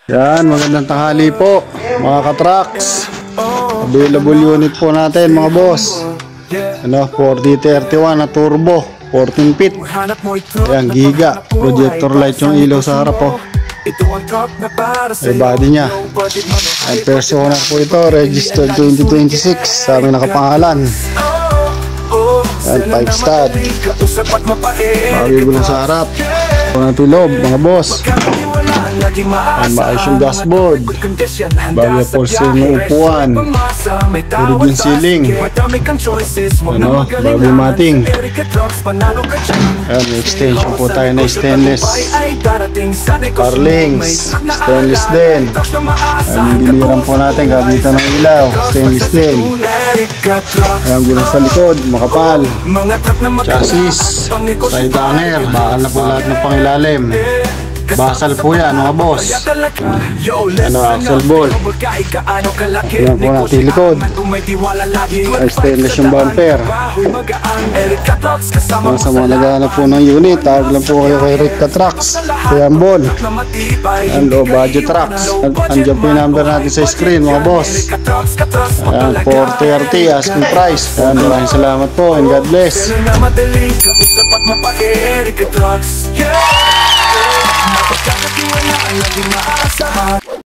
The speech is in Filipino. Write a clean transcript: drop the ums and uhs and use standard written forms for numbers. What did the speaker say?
Yan, magandang tanghali po mga ka-trucks. Available unit po natin mga boss. Ano, 4031 na turbo, 14 feet. Ayan, giga. Projector light yung ilaw sa harap po. Ay body nya. Ang Persona po ito, registered 2026 sa aming nakapangalan. Ayan, 5 stud. Mabibulong sa harap. Ito na loob mga boss. Ang maayos yung dashboard, bagay porcelain ng upuan, tulog yung ceiling, ano, bagay mating. Ayan, may extension po tayo na stainless, Carlings, stainless din. Ayan, yung biliran po natin, gamitan ng ilaw, stainless din. Ayan, gulong sa likod, makapal, chassis, side hanger, bakal na po lahat ng pangilalim. Basal po yan mga boss. Ano, axle ball. Yan po natin likod. Ay stainless yung bumper. Sa mga naghahanap po ng unit, tawag lang po kayo kay Ritka Trucks, Kuyambol. Ayan, low budget trucks. Andiyan po yung number natin sa screen mga boss. Ayan, 430 asking price. Ayan, maraming salamat po and God bless. Napagkakatiwala ang laging maasa.